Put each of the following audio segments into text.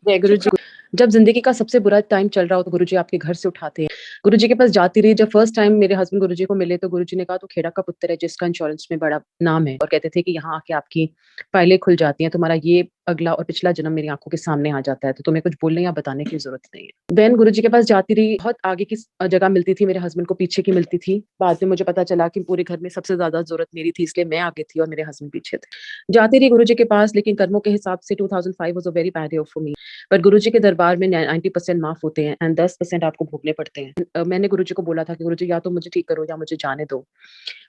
जय गुरु जी। जब ज़िंदगी का सबसे बुरा टाइम चल रहा हो तो गुरुजी आपके घर से उठाते हैं। गुरुजी के पास जाती रही, जब फर्स्ट टाइम मेरे हस्बैंड गुरुजी को मिले तो गुरुजी ने कहा तू खेड़ा का पुत्र है जिसका इंश्योरेंस में बड़ा नाम है, और कहते थे कि यहाँ आके आपकी फाइलें खुल जाती हैं, तुम्हारा ये अगला और पिछला जन्म मेरी आँखों के सामने आ जाता है, तो तुम्हें कुछ बोलने या बताने की ज़रूरत नहीं है। देन गुरुजी के पास जाती रही, बहुत आगे की जगह मिलती थी, मेरे हस्बैंड को पीछे की मिलती थी। बाद में मुझे पता चला कि पूरे घर में सबसे ज़्यादा ज़रूरत मेरी थी, इसलिए मैं आगे थी और मेरे हस्बैंड पीछे थे। जाती रही गुरुजी के पास, लेकिन कर्मों के हिसाब से 2005 was a very bad year for me. But Guruji के दरबार में 90% माफ होते हैं एंड 10% आपको भोगने पड़ते हैं। मैंने गुरुजी को बोला था कि गुरुजी या तो मुझे ठीक करो या मुझे जाने दो।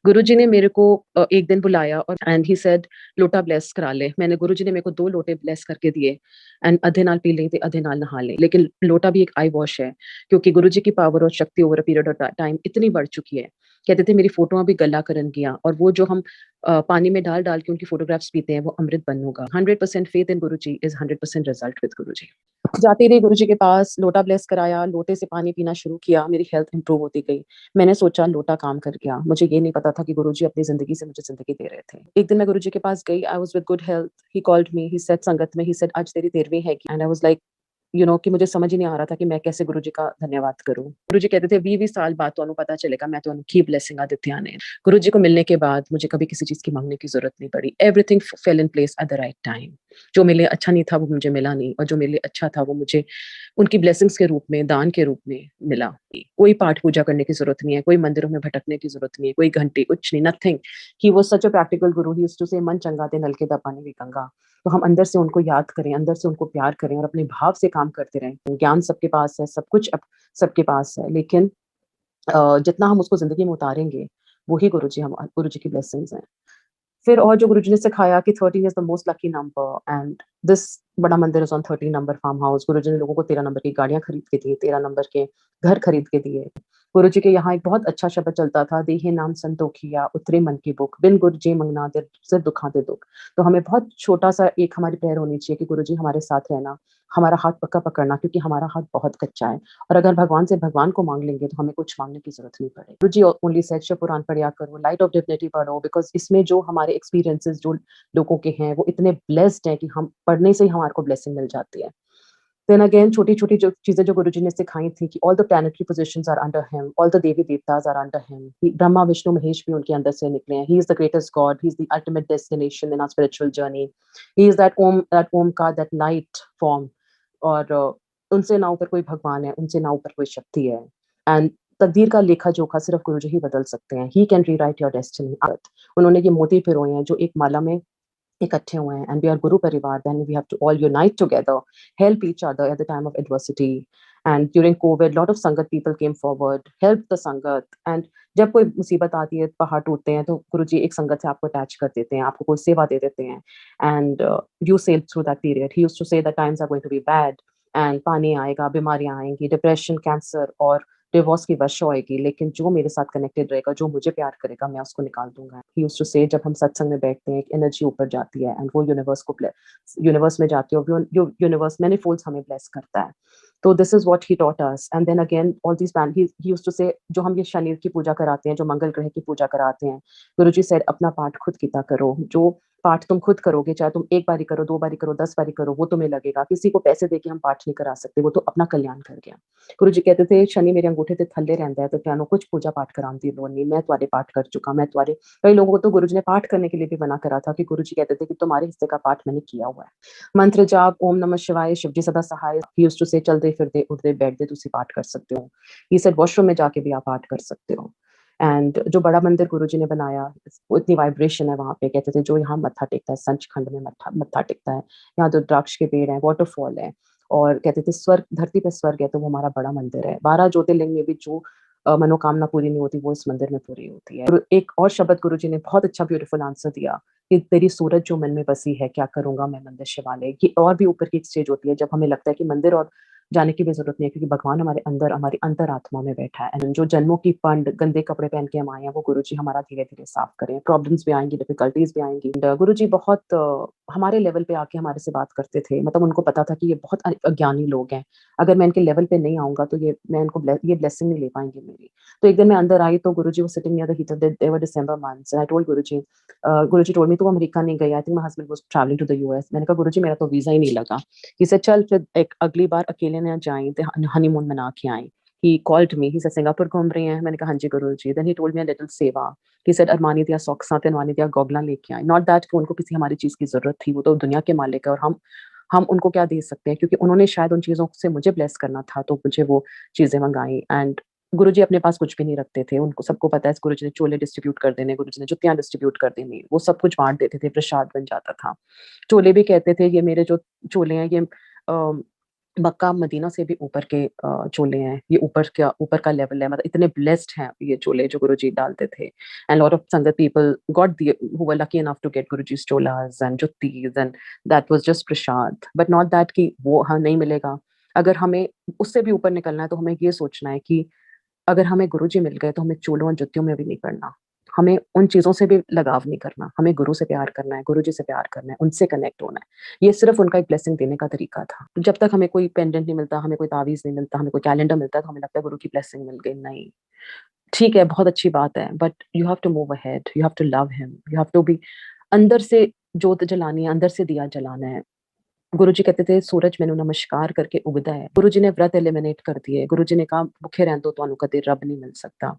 गुरुजी ने मेरे को एक दिन बुलाया और एंड ही सेड लोटा ब्लेस करा ले। मैंने गुरुजी ने मेरे को 2 लोटे ब्लेस करके दिए एंड आधे नाल पी लें ते आधे नाल नहा लें। लेकिन लोटा भी एक आई वॉश है, क्योंकि गुरुजी की पावर और शक्ति over a period of time इतनी बढ़ चुकी है। कहते थे मेरी फोटोआँ भी गला करन गियां, और वो जो हम पानी में डाल-डाल के उनकी फोटोग्राफ्स पीते हैं वो अमृत बन होगा। 100% faith in Guruji is 100% result with Guruji. जाती रही गुरुजी के पास, लोटा ब्लेस कराया, लोटे से पानी पीना शुरू किया, मेरी हेल्थ इंप्रूव होती गई। मैंने सोचा लोटा काम कर गया। मुझे ये नहीं पता था कि गुरुजी अपनी ज़िंदगी से मुझे ज़िंदगी दे रहे थे। एक दिन मैं गुरुजी के पास गई, I was with good health, he called me, he said संगत में, ही सेड आज तेरी 13वीं है एंड आई वाज़ लाइक कि मुझे समझ ही नहीं आ रहा था कि मैं कैसे गुरुजी का धन्यवाद करूँ। गुरुजी कहते थे 20-20 साल बाद तुहानू पता चलेगा, मैं तुहानू की ब्लेसिंगां दित्तियां ने। गुरुजी को मिलने के बाद मुझे कभी किसी चीज़ की माँगने की ज़रूरत नहीं पड़ी। Everything fail in place at the right time. जो मेरे लिए अच्छा नहीं था वो मुझे मिला नहीं, और जो मेरे लिए अच्छा था वो मुझे उनकी ब्लेसिंग्स के रूप में, दान के रूप में मिला। कोई पाठ पूजा करने की ज़रूरत नहीं है, कोई मंदिरों में भटकने की ज़रूरत नहीं है, कोई घंटी, कुछ नहीं, nothing. He was such a practical Guru, he used to से मन चंगा ते नलके दा पानी भी गंगा। तो हम अंदर से उनको याद करें, अंदर से उनको प्यार करें और अपने भाव से काम करते रहें। ज्ञान सबके पास है, सब कुछ अब सबके पास है, लेकिन जितना हम उसको ज़िंदगी में उतारेंगे, वो ही गुरुजी की ब्लेसिंग्स हैं। फिर और जो गुरुजी ने सिखाया कि 13 is the most lucky number and this बड़ा मंदिर is on 13 number farm house. Guruji ने लोगों को 13 नंबर की गाड़ियाँ खरीद के दी, 13 नंबर के घर खरीद के दिए। गुरुजी के यहाँ एक बहुत अच्छा शब्द चलता था, देहे नाम संतोखिया उतरे मन की भूख, बिन गुर जे मंगना दे सिर दुखा दे दुःख। तो हमें बहुत छोटा-सा एक हमारी प्रेयर होनी चाहिए कि गुरुजी हमारे साथ रहना, हमारा हाथ पक्का पकड़ना, क्योंकि हमारा हाथ बहुत कच्चा है, और अगर भगवान से भगवान को माँग लेंगे तो हमें कुछ माँगने की ज़रूरत नहीं पड़ेगी। गुरुजी ओनली सेड शिव पुराण पढ़ा करो, लाइट ऑफ डिविनिटी पढ़ो, बिकॉज़ इसमें जो हमारे एक्सपीरियंसेस जो लोगों के हैं वो इतने ब्लेस्ड हैं कि हम पढ़ने से ही हमारे को ब्लेसिंग मिल जाती है। देन अगेन छोटी-छोटी जो चीज़ें जो गुरुजी ने सिखाई थी कि all the planetary positions are under him, all the देवी-देवताज़ are under him. He Brahma, Vishnu, Mahesh भी उनके अंदर से निकले हैं। He is the greatest god, he is the ultimate destination in our spiritual journey. He is that Omkar, that light form, और उनसे ना ऊपर कोई भगवान है, उनसे ना ऊपर कोई शक्ति है। एंड तकदीर का लेखा-जोखा सिर्फ़ गुरुजी ही बदल सकते हैं। He can rewrite your destiny. उन्होंने ये मोती पिरोए हैं जो एक माला में इकट्ठे हुए हैं, and we are guru parivar, then we have to all unite together, help each other at the time of adversity. And during Covid lot of sangat people came forward, help the sangat. And जब कोई मुसीबत आती है, पहाड़ टूटते हैं, तो गुरुजी एक संगत से आपको अटैच कर देते हैं, आपको कोई सेवा दे देते हैं, and you sail through that period. He used to say that times are going to be bad and पानी आएगा, बीमारियाँ आएँगी, डिप्रेशन, कैंसर और डिवोर्स की वर्षा होएगी, लेकिन जो मेरे साथ कनेक्टेड रहेगा, जो मुझे प्यार करेगा, मैं उसको निकाल दूँगा। ही यूज्ड टू से जब हम सत्संग में बैठते हैं, एक एनर्जी ऊपर जाती है एंड वो यूनिवर्स में जाती है, और वो यूनिवर्स मैनिफोल्ड्स हमें ब्लेस करता है। तो this is what he taught us. And then again all these plan he used to say जो हम ये शनि की पूजा कराते हैं, जो मंगल ग्रह की पूजा कराते हैं, गुरुजी सेड अपना पाठ खुद किया करो। जो पाठ तुम खुद करोगे, चाहे तुम 1 बारी करो, 2 बारी करो, 10 बारी करो, वो तुम्हें लगेगा। किसी को पैसे देके हम पाठ नहीं करा सकते, वो तो अपना कल्याण कर गया। गुरुजी कहते थे शनि मेरे अंगूठे ते थल्ले रहिंदा है, तो तुहानू कुछ पूजा पाठ कराउण दी लोड़ नहीं, मैं तुहाडे पाठ कर चुका, मैं तुहाडे। कई लोगों को तो गुरुजी ने पाठ करने के लिए भी मना करा था, कि गुरुजी कहते थे कि तुम्हारे हिस्से का पाठ मैंने किया हुआ है। मंत्र जाप, ओम नमः शिवाय, शिव जी सदा सहाय। ही यूज्ड टू से चलते फिरते उठते बैठते तुसी पाठ कर सकते हो। ही सेड वॉशरूम में जाके भी आप पाठ कर सकते हो। एंड जो बड़ा मंदिर गुरुजी ने बनाया, वो इतनी वाइब्रेशन है वहाँ पे, कहते थे जो यहाँ मत्था टेकता है, सचखंड में मत्था मत्था टेकता है, यहाँ तो रुद्राक्ष के पेड़ हैं, वाटरफॉल है, और कहते थे स्वर्ग, धरती पे स्वर्ग है, तो वो हमारा बड़ा मंदिर है। 12 ज्योतिर्लिंग में भी जो मनोकामना पूरी नहीं होती, वो इस मंदिर में पूरी होती है। और एक और शब्द गुरुजी ने बहुत अच्छा ब्यूटीफुल आंसर दिया कि तेरी सूरत जो मन में बसी है, क्या करूँगा मैं मंदिर शिवालय। ये और भी ऊपर की एक स्टेज होती है, जब हमें लगता है कि मंदिर और जाने की भी ज़रूरत नहीं है, क्योंकि भगवान हमारे अंदर, हमारी अंतरात्मा में बैठा है। एंड जो जन्मों की पंड, गंदे कपड़े पहन के हम आए हैं, वो गुरुजी हमारा धीरे-धीरे साफ करें। प्रॉब्लम्स भी आएँगी, डिफिकल्टीज़ भी आएँगी। गुरुजी बहुत हमारे लेवल पे आके हमारे से बात करते थे। मतलब उनको पता था कि ये बहुत अज्ञानी लोग हैं। अगर मैं इनके लेवल पे नहीं आऊँगा तो ये मैं इनको ये ब्लेसिंग नहीं ले पाएँगे मेरी। तो एक दिन मैं अंदर आई तो Guruji was sitting near the heater, they were December months and I told Guruji, Guruji told me, "तू अमेरिका नहीं गई? I think my husband was travelling to the US." मैंने कहा, "गुरुजी मेरा तो वीज़ा ही नहीं लगा।" ही सेड, "चल फिर एक अगली बार अकेले ना जाएँ, ते हनीमून मना के आएँ।" He called me, he said, "Singapore घूम रही हैं?" मैंने कहा, "हाँ जी Guruji." Then he told me a little seva. He said, "Armani दिया सॉक्स आते हैं, अरमानी दिया गॉगलां लेके आएँ।" नॉट दैट कि उनको किसी हमारी चीज़ की ज़रूरत थी, वो तो दुनिया के मालिक है और हम उनको क्या दे सकते हैं, क्योंकि उन्होंने शायद उन चीज़ों से मुझे ब्लेस करना था, तो मुझे वो चीज़ें मँगाई। एंड गुरुजी अपने पास कुछ भी नहीं रखते थे। उनको सबको पता है, गुरुजी ने चोले डिस्ट्रीब्यूट कर देने, गुरुजी ने जुतियाँ डिस्ट्रीब्यूट कर देनी, वो सब कुछ बाँट देते थे, प्रसाद बन जाता था। चोले भी कहते थे, ये मेरे जो चोले हैं, ये मक्का मदीना से भी ऊपर के चोले हैं। ये ऊपर का लेवल है, मतलब इतने ब्लेस्ड हैं ये चोले जो गुरुजी डालते थे। And lot of sangat people got the who were lucky enough to get Guruji's cholas and juttis and that was just prasad. But not that कि वो हाँ, नहीं मिलेगा। अगर हमें उससे भी ऊपर निकलना है तो हमें ये सोचना है कि अगर हमें गुरुजी मिल गए तो हमें चूल्हों और जुतियों में भी नहीं पड़ना। हमें उन चीज़ों से भी लगाव नहीं करना। हमें गुरु से प्यार करना है, गुरुजी से प्यार करना है, उनसे कनेक्ट होना है। ये सिर्फ़ उनका एक ब्लेसिंग देने का तरीका था। तो जब तक हमें कोई पेंडेंट नहीं मिलता, हमें कोई तावीज़ नहीं मिलता, हमें कोई कैलेंडर मिलता है तो हमें लगता है गुरु की ब्लेसिंग मिल गई, नहीं। ठीक है, बहुत अच्छी बात है, but you have to move ahead, you have to love him, you have to be अंदर से जोत जलानी है, अंदर से दिया जलाना है। गुरुजी कहते थे, सूरज मैनू नमस्कार करके उगदा है। गुरुजी ने व्रत एलिमिनेट कर दिए। गुरुजी ने कहा, भुखे रहन दो, तुहानू कदे रब नहीं मिल सकता।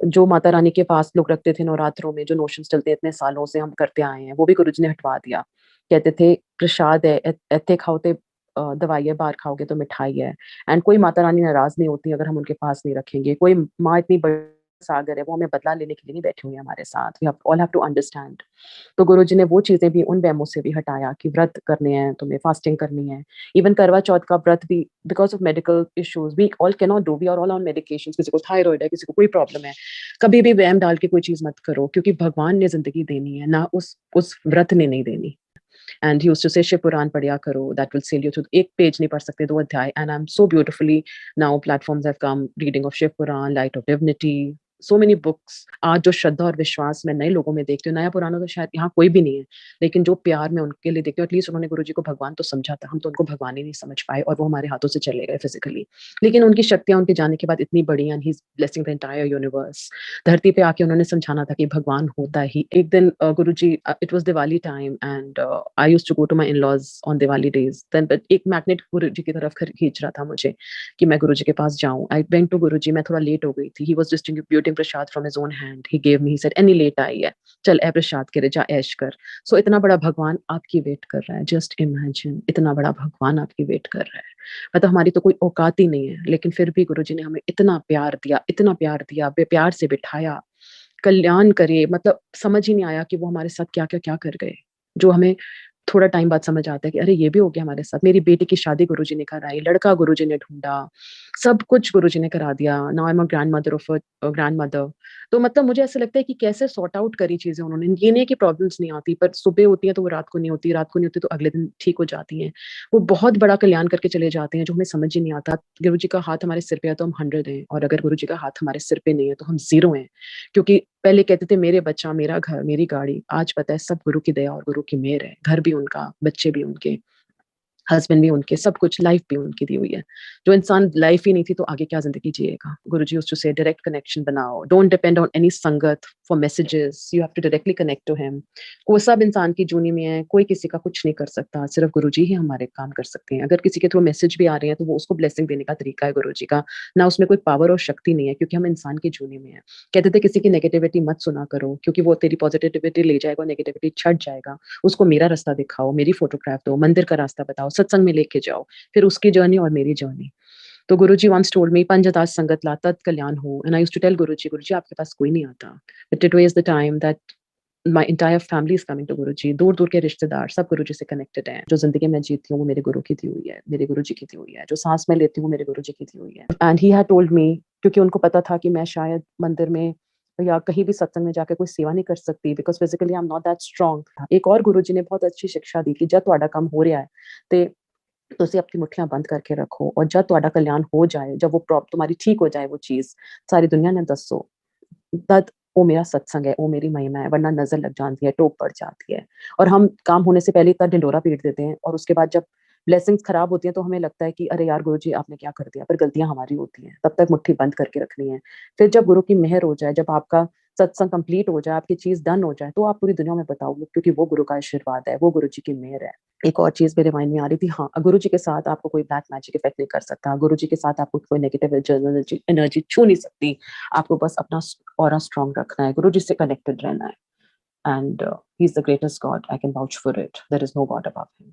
जो माता रानी के पास लोग रखते थे नवरात्रों में, जो नोशंस चलते इतने सालों से हम करते आए हैं, वो भी गुरुजी ने हटवा दिया। कहते थे, प्रसाद है, इत्थे खाओ ते दवाई है, बाहर खाओगे तो मिठाई है। एंड कोई माता रानी नाराज़ नहीं होती अगर हम उनके पास नहीं रखेंगे। कोई माँ इतनी बड़ी सागर है, वो हमें बदला लेने के लिए नहीं बैठी हुई है हमारे साथ। We have all have to understand. तो गुरुजी ने वो चीज़ें भी उन वहमों से भी हटाया कि व्रत करने हैं, तुम्हें फास्टिंग करनी है। इवन करवा चौथ का व्रत भी because of medical issues we all can not do, we are all on medications. किसी को थायरॉइड है, किसी को कोई प्रॉब्लम है। कभी भी वहम डाल के कोई चीज़ मत करो, क्योंकि भगवान ने ज़िंदगी देनी है, ना उस व्रत ने नहीं देनी। एंड ही यूज्ड टू से शिव पुराण पढ़िया करो, that will sail you through. एक पेज नहीं पढ़ सकते, 2 अध्याय। And I am so beautifully now platforms have come, reading of Shiv Puran, light of divinity, so many books. आज जो श्रद्धा और विश्वास मैं नए लोगों में देखती हूँ, नया पुराना तो शायद यहाँ कोई भी नहीं है, लेकिन जो प्यार मैं उनके लिए देखती हूँ, एटलीस्ट उन्होंने गुरुजी को भगवान तो समझा था। हम तो उनको भगवान ही नहीं समझ पाए और वो हमारे हाथों से चले गए फिज़िकली। लेकिन उनकी शक्तियाँ उनके जाने के बाद इतनी बड़ी, and he is blessing the entire universe. धरती पे आके उन्होंने समझाना था कि भगवान होता ही एक दिन Guruji, it was Diwali time and I used to go to my in laws on Diwali days. Then but एक मैग्नेट गुरुजी की तरफ खींच रहा था मुझे कि मैं गुरुजी के पास जाऊँ। आई वेंट टू गुरुजी, मैं थोड़ा लेट हो गई थी। He was distributing prasad from his own hand. He gave me, he said, "एनी लेट आई है, चल ए प्रसाद करे, जा ऐश कर।" सो इतना बड़ा भगवान आपकी वेट कर रहा है। जस्ट इमेजिन, इतना बड़ा भगवान आपकी वेट कर रहा है। मतलब हमारी तो कोई औकात ही नहीं है, लेकिन फिर भी गुरुजी ने हमें इतना प्यार दिया, प्यार से बिठाया, कल्याण करे। मतलब समझ ही नहीं आया कि वो हमारे साथ क्या कर गए। जो हमें थोड़ा टाइम बाद समझ आता है कि अरे ये भी हो गया हमारे साथ। मेरी बेटी की शादी गुरुजी ने कराई, लड़का गुरुजी ने ढूँढा, सब कुछ गुरुजी ने करा दिया। Now I am a grandmother of grandmother. तो मतलब मुझे ऐसा लगता है कि कैसे सॉर्ट आउट करी चीज़ें उन्होंने। ये नहीं है कि प्रॉब्लम्स नहीं आती, पर सुबह होती है तो वो रात को नहीं होती, रात को नहीं होती तो अगले दिन ठीक हो जाती हैं। वो बहुत बड़ा कल्याण करके चले जाते हैं जो हमें समझ ही नहीं आता। गुरुजी का हाथ हमारे सिर पे है तो हम 100 हैं, और अगर गुरुजी का हाथ हमारे सिर पे नहीं है तो हम 0 हैं। क्योंकि पहले कहते थे मेरे बच्चा, मेरा घर, मेरी गाड़ी, आज पता है सब गुरु की दया और गुरु की मेहर है। घर भी उनका, बच्चे भी उनके, हस्बैंड भी उनके, सब कुछ, लाइफ भी उनकी दी हुई है। जो इंसान लाइफ ही नहीं थी तो आगे क्या ज़िंदगी जिएगा? Guruji used to say direct connection बनाओ, don't depend on any sangat for messages, you have to directly connect to him. वो सब इंसान की जूनी में है, कोई किसी का कुछ नहीं कर सकता, सिर्फ गुरुजी ही हमारे काम कर सकते हैं। अगर किसी के थ्रू मैसेज भी आ रहे हैं तो वो उसको ब्लेसिंग देने का तरीका है गुरुजी का, ना उसमें कोई पावर और शक्ति नहीं है, क्योंकि हम इंसान की जूनी में हैं। कहते थे किसी की नेगेटिविटी मत सुना करो, क्योंकि वो तेरी पॉजिटिविटी ले जाएगा और नेगेटिविटी छँट जाएगा। उसको मेरा रास्ता दिखाओ, मेरी फ़ोटोग्राफ दो, मंदिर का रास्ता बताओ, सत्संग में लेके जाओ, फिर उसकी जर्नी और मेरी जर्नी। तो गुरुजी वन्स टोल्ड मी, "पंच दास संगत ला तत कल्याण हो।" And I used to tell Guruji, "Guruji आपके पास कोई नहीं आता।" But today is the time that my entire family is coming to Guruji. दूर-दूर के रिश्तेदार सब गुरुजी से कनेक्टेड हैं। जो ज़िंदगी मैं जीती हूँ वो मेरे गुरु की दी हुई है, मेरे गुरुजी की दी हुई है। जो साँस मैं लेती हूँ वो मेरे गुरुजी की दी हुई है। And he had told me, क्योंकि उनको पता था कि मैं शायद मंदिर में या कहीं भी सत्संग में जाके कोई सेवा नहीं कर सकती, because physically I am not that strong. एक और गुरुजी ने बहुत अच्छी शिक्षा दी कि जब ਤੁਹਾਡਾ ਕੰਮ ਹੋ ਰਿਹਾ है ਤੇ ਤੁਸੀਂ अपनी मुठ्ठियाँ बंद करके रखो, और जब ਤੁਹਾਡਾ कल्याण हो जाए, जब वो तुम्हारी ठीक हो जाए वो चीज़, सारी दुनिया ने दसो, तद वो मेरा सत्संग है, वो मेरी महिमा है, वरना नज़र लग जाती है, टोक पड़ जाती है। और हम काम होने से पहले इतना ढिंढोरा पीट देते हैं और उसके बाद जब ब्लेसिंग्स खराब होती हैं तो हमें लगता है कि अरे यार गुरुजी आपने क्या कर दिया? पर गलतियाँ हमारी होती हैं, तब तक मुट्ठी बंद करके रखनी है। फिर जब गुरु की मेहर हो जाए, जब आपका सत्संग कंप्लीट हो जाए, आपकी चीज़ डन हो जाए, तो आप पूरी दुनिया में बताओगे क्योंकि वो गुरु का आशीर्वाद है, वो गुरुजी की मेहर है। एक और चीज़ मेरे माइंड में आ रही थी, हाँ, गुरुजी के साथ आपको कोई ब्लैक मैजिक इफ़ेक्ट नहीं कर सकता, गुरुजी के साथ आपको कोई नेगेटिव एनर्जी एनर्जी छू नहीं सकती। आपको बस अपना ऑरा स्ट्रॉन्ग रखना है, गुरुजी से कनेक्टेड रहना है। And he is the greatest god, I can vouch for it, there is no god above him.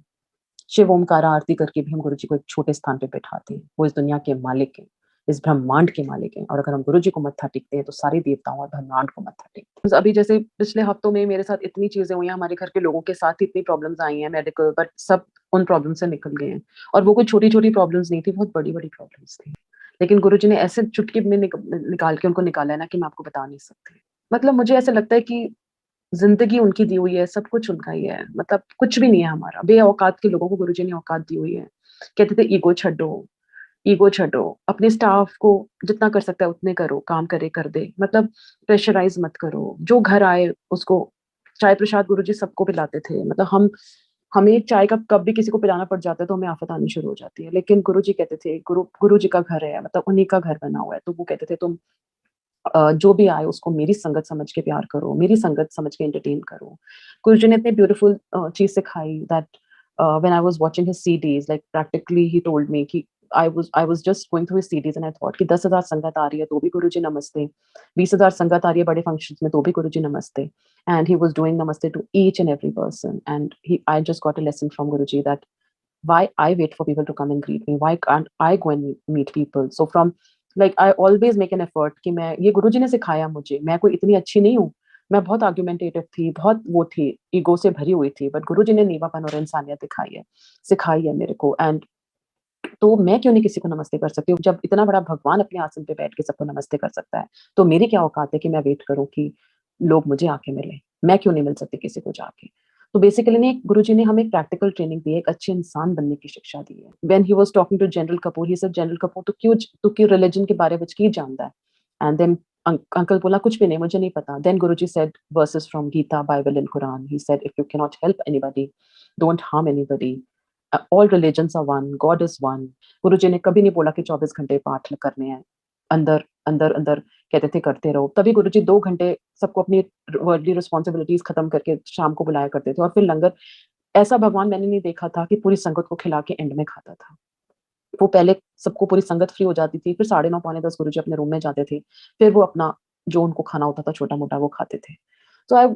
Shiv Omkara आरती करके भी हम गुरुजी को एक छोटे स्थान पे बैठाते हैं। वो इस दुनिया के मालिक हैं, इस ब्रह्मांड के मालिक हैं और अगर हम गुरुजी को मत्था टेकते हैं तो सारे देवताओं और ब्रह्मांड को मत्था टेकते हैं। अभी जैसे पिछले हफ्तों में मेरे साथ इतनी चीज़ें हुई हैं, हमारे घर के लोगों के साथ इतनी प्रॉब्लम्स आई हैं मेडिकल, बट सब उन प्रॉब्लम से निकल गए हैं और वो कोई छोटी-छोटी प्रॉब्लम्स नहीं थी, बहुत बड़ी-बड़ी प्रॉब्लम्स थी। लेकिन गुरुजी ने ऐसे चुटकी में निकाल के उनको निकाला है ना कि मैं आपको बता नहीं सकती। मतलब मुझे ऐसा लगता है कि ज़िंदगी उनकी दी हुई है, सब कुछ उनका ही है, मतलब कुछ भी नहीं है हमारा। बे-औकात के लोगों को गुरुजी ने औकात दी हुई है। कहते थे ईगो छड्डो, अपने स्टाफ को जितना कर सकता है उतने करो, काम करे कर दे, मतलब प्रेशराइज़ मत करो। जो घर आए उसको चाय-प्रसाद गुरुजी सबको पिलाते थे। मतलब हमें चाय का कप भी किसी को पिलाना पड़ जाता है तो हमें आफ़त आनी शुरू हो जाती है। लेकिन गुरुजी कहते थे गुरुजी का घर है, मतलब उन्हीं का घर बना हुआ है, तो वो कहते थे तुम जो भी आए उसको मेरी संगत समझ के प्यार करो, मेरी संगत समझ के एंटरटेन करो। गुरुजी ने इतनी ब्यूटीफुल चीज़ सिखाई that when I was watching his CDs like practically he told me कि I was just going through his CDs and I thought कि 10,000 संगत आ रही है तो भी गुरुजी नमस्ते, 20,000 संगत आ रही है बड़े फंक्शंस में तो भी गुरुजी नमस्ते। एंड ही वाज़ डूइंग नमस्ते to each and every person and he I just got a lesson from Guruji that why I wait for people to come and greet me? Why can't I go and meet people? So from like I always make an effort कि मैं ये गुरुजी ने सिखाया मुझे, मैं कोई इतनी अच्छी नहीं हूँ, मैं बहुत आर्गुमेंटेटिव थी, बहुत वो थी, ईगो से भरी हुई थी, बट गुरुजी ने नीवापन और इंसानियत दिखाई है, सिखाई है मेरे को एंड तो मैं क्यों नहीं किसी को नमस्ते कर सकती हूँ? जब इतना बड़ा भगवान अपने आसन पे बैठ के सबको नमस्ते कर सकता है, तो मेरी क्या औकात है कि मैं वेट करूँ कि लोग मुझे आके मिलें? मैं क्यों नहीं मिल सकती किसी को जाके? तो बेसिकली ने गुरुजी ने हमें एक प्रैक्टिकल ट्रेनिंग दी है, एक अच्छे इंसान बनने की शिक्षा दी है। When he was talking to general Kapoor, he said general Kapoor तू क्यों रिलिजन के बारे विच की जानदा है? एंड देन अंकल बोला कुछ भी नहीं, मुझे नहीं पता। Then Guruji said verses from Gita, Bible and Quran. He said if you can not help anybody, don't harm anybody. All religions are one, god is one. Guruji ने कभी नहीं बोला कि 24 घंटे पाठ करने हैं। अंदर, अंदर, अंदर कहते थे करते रहो। तभी गुरुजी 2 घंटे सबको अपनी वर्ldly रिस्पॉन्सिबिलिटीज़ खत्म करके शाम को बुलाया करते थे और फिर लंगर ऐसा भगवान मैंने नहीं देखा था कि पूरी संगत को खिला के एंड में खाता था। वो पहले सबको पूरी संगत फ्री हो जाती थी, फिर 9:30 पौने 10 गुरुजी अपने रूम में जाते थे। फिर वो अपना जो उनको खाना होता था छोटा-मोटा वो खाते थे। तो आई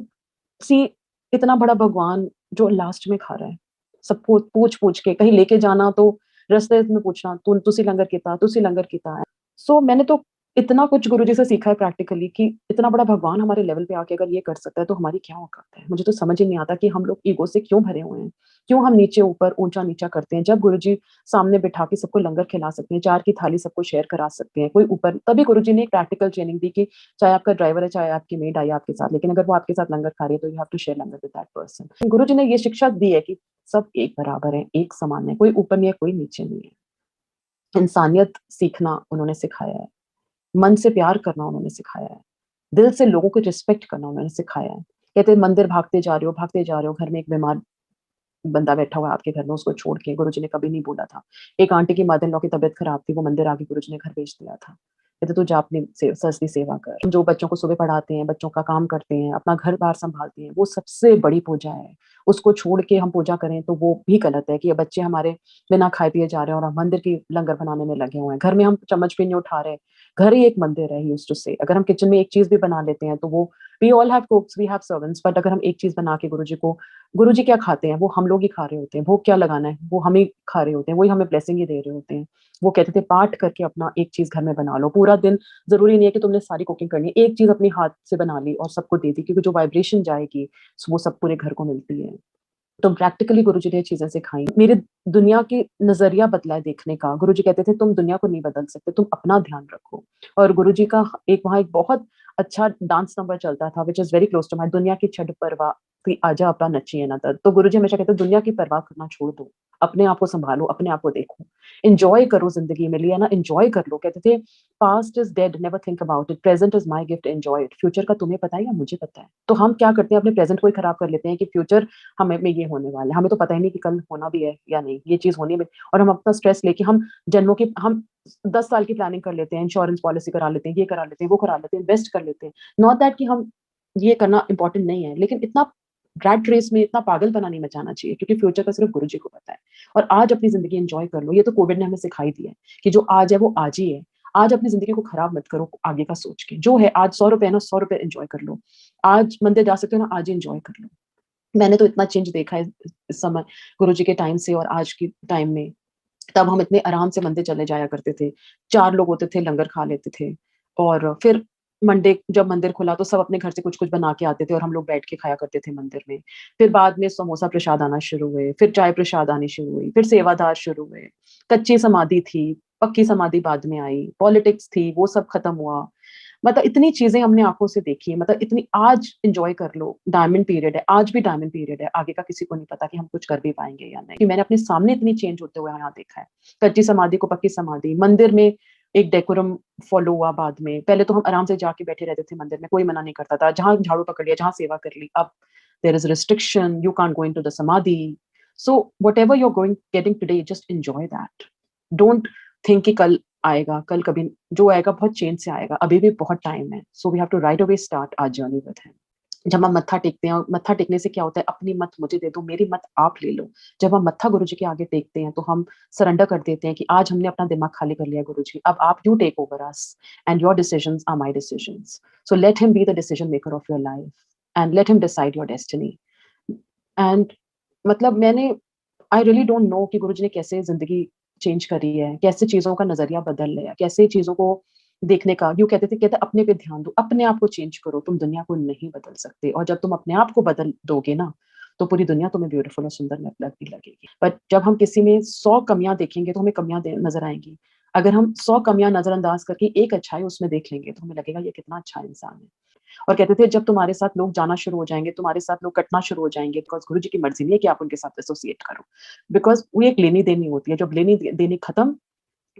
सी इतना बड़ा भगवान जो लास्ट में खा रहा है। सबको पूछ-पूछ के कहीं लेके जाना तो रास्ते में पूछना, "तुसी लंगर कीता? तुसी लंगर कीता?" सो मैंने तो इतना कुछ गुरुजी से सीखा है प्रैक्टिकली कि इतना बड़ा भगवान हमारे लेवल पे आके अगर ये कर सकता है, तो हमारी क्या औकात है? मुझे तो समझ ही नहीं आता कि हम लोग ईगो से क्यों भरे हुए हैं? क्यों हम नीचे-ऊपर, ऊँचा-नीचा करते हैं? जब गुरुजी सामने बिठा के सबको लंगर खिला सकते हैं, 4 की थाली सबको शेयर करा सकते हैं, कोई ऊपर तभी गुरुजी ने एक प्रैक्टिकल ट्रेनिंग दी कि चाहे आपका ड्राइवर है, चाहे आपकी मेड आई है आपके साथ, लेकिन अगर वो आपके साथ लंगर खा रही है, तो you have to share langar with that person. Guruji ने ये शिक्षा दी है कि सब एक बराबर हैं, एक समान है, कोई ऊपर नहीं है, कोई नीचे नहीं है। इंसानियत सीखना उन्होंने सिखाया है। मन से प्यार करना उन्होंने सिखाया है। दिल से लोगों को रिस्पेक्ट करना उन्होंने सिखाया है। कहते हैं मंदिर भागते जा रहे हो, घर में एक बीमार बंदा बैठा हुआ है आपके घर में, उसको छोड़ के गुरुजी ने कभी नहीं बोला था। एक आंटी की मदर-इन-लॉ की तबीयत खराब थी, वो मंदिर आके गुरुजी ने घर भेज दिया था। कहते तू जा अपनी सस की सेवा कर। जो बच्चों को सुबह पढ़ाते हैं, बच्चों का काम करते हैं, अपना घर-बार सँभालते हैं, वो सबसे बड़ी पूजा है। उसको छोड़ के हम पूजा करें तो वो भी गलत है कि ये बच्चे हमारे बिना खाए-पिए जा रहे हैं और हम मंदिर की लंगर बनाने में लगे हुए हैं। घर में हम चम्मच भी नहीं उठा रहे। घर ही एक मंदिर है, ही यूज्ड टू से। अगर हम किचन में एक चीज़ भी बना लेते हैं तो वो we all have cooks, we have servants, but अगर हम एक चीज़ बना के गुरुजी क्या खाते हैं? वो हम लोग ही खा रहे होते हैं। भोग क्या लगाना है? वो हम ही खा रहे होते हैं। वही हमें ब्लेसिंग ही दे रहे होते हैं। वो कहते थे पाठ करके अपना एक चीज़ घर में बना लो। पूरा दिन ज़रूरी नहीं है कि तुमने सारी कुकिंग करनी है। एक चीज़ अपने हाथ से बना ली और सबको दे दी क्योंकि जो वाइब्रेशन जाएगी, वो सब पूरे घर को मिलती है। तो प्रैक्टिकली गुरुजी ने ये चीज़ें सिखाई। मेरे दुनिया की नज़रिया बदला है देखने का। गुरुजी कहते थे तुम दुनिया को नहीं बदल सकते, तुम अपना ध्यान रखो। और गुरुजी का एक बहुत अच्छा डांस नंबर चलता था which is very close to my दुनिया की छड़ परवाह, कोई आजा अपा नचिए ना तर। तो गुरुजी हमेशा कहते दुनिया की परवाह करना छोड़ दो। अपने आप को सँभालो, अपने आप को देखो। एन्जॉय करो ज़िंदगी में, लिया ना एन्जॉय कर लो। कहते थे past is dead, never think about it, present is my gift, enjoy it. Future का तुम्हें पता है या मुझे पता है? तो हम क्या करते हैं अपने प्रेज़ेंट को ही खराब कर लेते हैं कि फ्यूचर हमें में ये होने वाला है। हमें तो पता ही नहीं कि कल होना भी है या नहीं, ये चीज़ होनी भी और हम अपना स्ट्रेस लेके हम 10 साल की प्लानिंग कर लेते हैं, इंश्योरेंस पॉलिसी करा लेते हैं, ये करा लेते हैं, वो करा लेते हैं, इन्वेस्ट कर लेते हैं। नॉट दैट कि हम ये करना इम्पोर्टेंट नहीं है, लेकिन इतना रैट रेस में इतना पागलपना नहीं मचाना चाहिए क्योंकि फ्यूचर का सिर्फ गुरुजी को पता है। और आज अपनी ज़िंदगी एन्जॉय कर लो, ये तो कोविड ने हमें सिखा ही दिया है कि जो आज है वो आज ही है। आज अपनी ज़िंदगी को खराब मत करो आगे का सोच के। जो है आज ₹100 है ना, ₹100 एन्जॉय कर लो। आज मंदिर जा सकते हो ना, आज ही एन्जॉय कर लो। मैंने तो इतना चेंज देखा है इस समय गुरुजी के टाइम से और आज के टाइम में। तब हम इतने आराम से मंदिर चले जाया करते थे। 4 लोग होते थे, लंगर खा लेते थे और फिर मंडे जब मंदिर खुला तो सब अपने घर से कुछ-कुछ बना के आते थे और हम लोग बैठ के खाया करते थे मंदिर में। फिर बाद में समोसा प्रसाद आना शुरू हुए, फिर चाय प्रसाद आनी शुरू हुई, फिर सेवादार शुरू हुए। कच्ची समाधि थी, पक्की समाधि बाद में आई, पॉलिटिक्स थी, वो सब खत्म हुआ। मतलब इतनी चीज़ें हमने आँखों से देखी है, मतलब इतनी आज एन्जॉय कर लो, डायमंड पीरियड है, आज भी डायमंड पीरियड है, आगे का किसी को नहीं पता कि हम कुछ कर भी पाएँगे या नहीं। कि मैंने अपने सामने इतनी चेंज होते हुए यहाँ देखा है। कच्ची समाधि को पक्की समाधि, मंदिर में एक डेकोरम फॉलो हुआ बाद में। पहले तो हम आराम से जाके बैठे रहते थे मंदिर में, कोई मना नहीं करता था। जहाँ झाड़ू पकड़ लिया, जहाँ सेवा कर ली। अब there is restriction, you can't go into the samadhi. So whatever you are going getting today just enjoy that. Don't think कि कल आएगा, कल कभी जो आएगा बहुत चेंज से आएगा, अभी भी बहुत टाइम है। So we have to right away start our journey with him. जब हम मत्था टेकते हैं और मत्था टेकने से क्या होता है, अपनी मत मुझे दे दो, मेरी मत आप ले लो। जब हम मत्था गुरुजी के आगे टेकते हैं, तो हम सरेंडर कर देते हैं कि आज हमने अपना दिमाग खाली कर लिया गुरुजी, अब आप you take over us and your decisions are my decisions. So let him be the decision maker of your life and let him decide your destiny. And मतलब मैंने आई रियली डोंट नो कि गुरुजी ने कैसे ज़िंदगी change करी है, कैसे चीज़ों का नज़रिया बदल लिया, कैसे चीज़ों को देखने का यूँ कहते अपने पे ध्यान दो, अपने आप को चेंज करो, तुम दुनिया को नहीं बदल सकते और जब तुम अपने आप को बदल दोगे ना, तो पूरी दुनिया तुम्हें ब्यूटीफुल और सुंदर लगने लगेगी। बट जब हम किसी में 100 कमियाँ देखेंगे, तो हमें कमियाँ दे नज़र आएँगी। अगर हम 100 कमियाँ नज़रअंदाज करके एक अच्छाई उसमें देख लेंगे, तो हमें लगेगा ये कितना अच्छा इंसान है। और कहते थे जब तुम्हारे साथ लोग जाना शुरू हो जाएँगे, तुम्हारे साथ लोग कटना शुरू हो जाएँगे बिकॉज़ गुरु जी की मर्ज़ी नहीं है कि आप उनके साथ एसोसिएट करो। बिकॉज़ वो एक लेनी-देनी होती है, जब लेनी-देनी खत्म,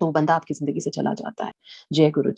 तो बंदा आपकी ज़िंदगी से चला जाता है। जय गुरु